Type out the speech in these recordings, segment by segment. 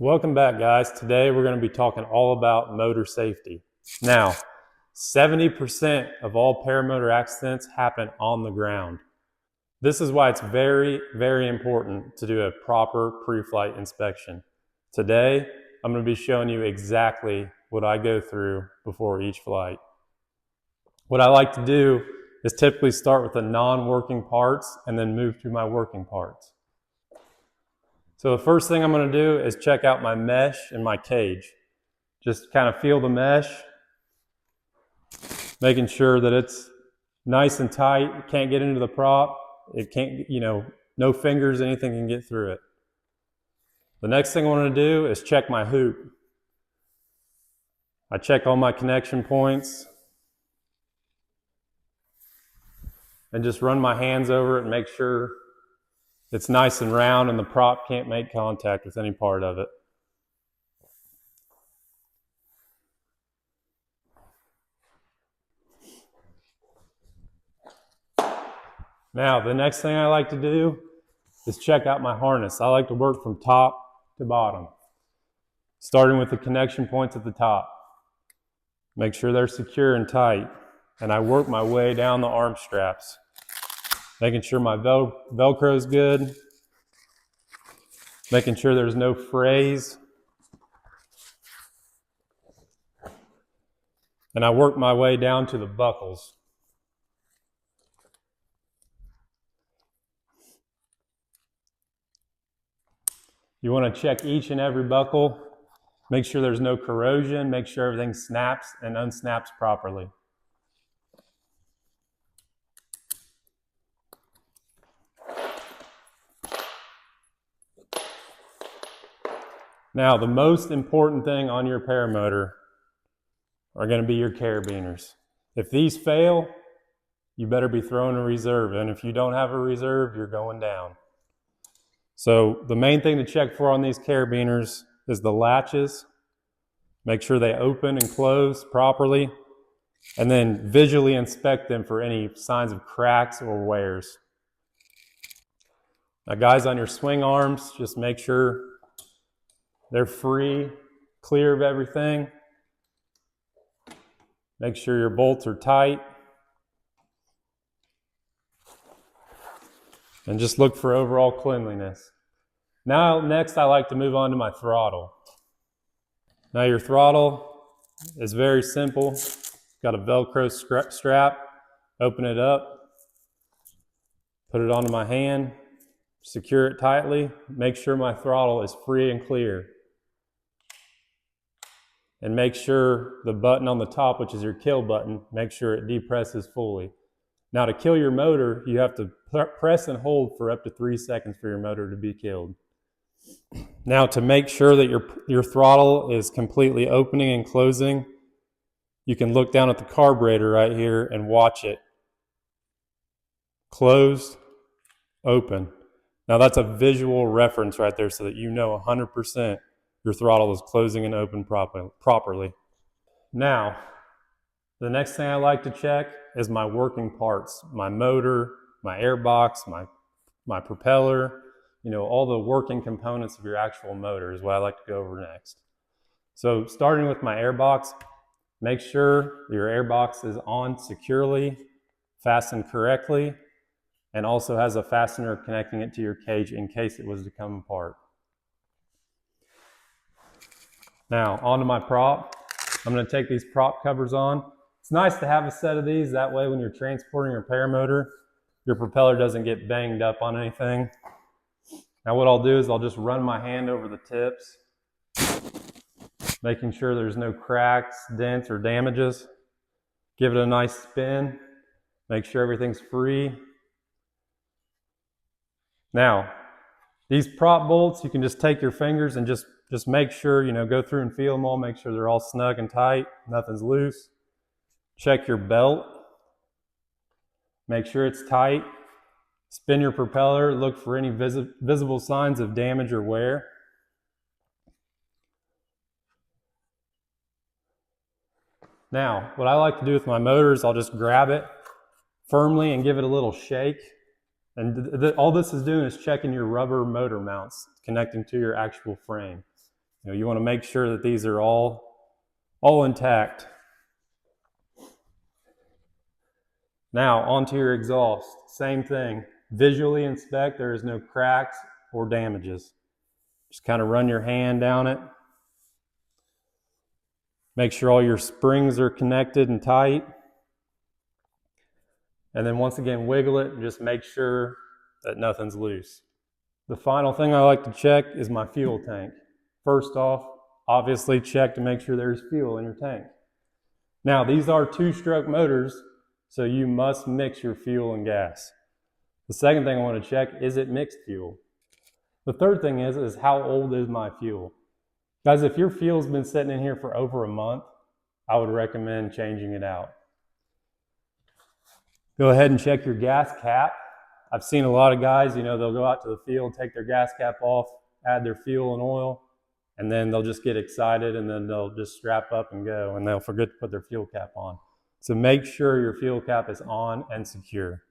Welcome back, guys. Today we're going to be talking all about motor safety. Now, 70% of all paramotor accidents happen on the ground. This is why it's very, very important to do a proper pre-flight inspection. Today, I'm going to be showing you exactly what I go through before each flight. What I like to do is typically start with the non-working parts and then move to my working parts. So the first thing I'm going to do is check out my mesh and my cage. Just kind of feel the mesh, making sure that it's nice and tight. It can't get into the prop. It can't, no fingers, anything can get through it. The next thing I want to do is check my hoop. I check all my connection points and just run my hands over it and make sure it's nice and round and the prop can't make contact with any part of it. Now, the next thing I like to do is check out my harness. I like to work from top to bottom, starting with the connection points at the top. Make sure they're secure and tight. And I work my way down the arm straps, making sure my Velcro is good, making sure there's no frays. And I work my way down to the buckles. You want to check each and every buckle, make sure there's no corrosion, make sure everything snaps and unsnaps properly. Now, the most important thing on your paramotor are going to be your carabiners. If these fail, you better be throwing a reserve. And if you don't have a reserve, you're going down. So the main thing to check for on these carabiners is the latches. Make sure they open and close properly, and then visually inspect them for any signs of cracks or wears. Now, guys, on your swing arms, just make sure they're free, clear of everything. Make sure your bolts are tight. And just look for overall cleanliness. Now, next, I like to move on to my throttle. Now, your throttle is very simple. Got a Velcro strap. Open it up. Put it onto my hand. Secure it tightly. Make sure my throttle is free and clear. And make sure the button on the top, which is your kill button, make sure it depresses fully. Now, to kill your motor, you have to press and hold for up to 3 seconds for your motor to be killed. Now, to make sure that your throttle is completely opening and closing, you can look down at the carburetor right here and watch it. Closed, open. Now, that's a visual reference right there so that you know 100% your throttle is closing and open properly. Now, the next thing I like to check is my working parts, my motor, my airbox, my propeller, all the working components of your actual motor is what I like to go over next. So starting with my airbox, make sure your airbox is on securely, fastened correctly, and also has a fastener connecting it to your cage in case it was to come apart. Now, onto my prop. I'm going to take these prop covers on. It's nice to have a set of these. That way, when you're transporting your paramotor, your propeller doesn't get banged up on anything. Now, what I'll do is I'll just run my hand over the tips, making sure there's no cracks, dents, or damages. Give it a nice spin. Make sure everything's free. Now, these prop bolts, you can just take your fingers and just make sure, go through and feel them all, make sure they're all snug and tight, nothing's loose. Check your belt. Make sure it's tight. Spin your propeller, look for any visible signs of damage or wear. Now, what I like to do with my motor is I'll just grab it firmly and give it a little shake. And all this is doing is checking your rubber motor mounts connecting to your actual frame. You want to make sure that these are all intact. Now onto your exhaust. Same thing. Visually inspect. There is no cracks or damages. Just kind of run your hand down it. Make sure all your springs are connected and tight. And then once again, wiggle it and just make sure that nothing's loose. The final thing I like to check is my fuel tank. First off, obviously check to make sure there's fuel in your tank. Now, these are 2-stroke motors, so you must mix your fuel and gas. The second thing I want to check, is it mixed fuel? The third thing is how old is my fuel? Guys, if your fuel's been sitting in here for over a month, I would recommend changing it out. Go ahead and check your gas cap. I've seen a lot of guys, they'll go out to the field, take their gas cap off, add their fuel and oil, and then they'll just get excited and then they'll just strap up and go and they'll forget to put their fuel cap on. So make sure your fuel cap is on and secure.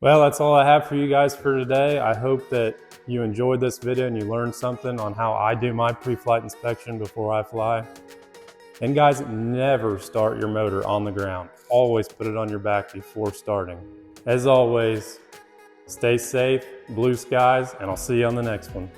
Well, that's all I have for you guys for today. I hope that you enjoyed this video and you learned something on how I do my pre-flight inspection before I fly. And guys, never start your motor on the ground. Always put it on your back before starting. As always, stay safe, blue skies, and I'll see you on the next one.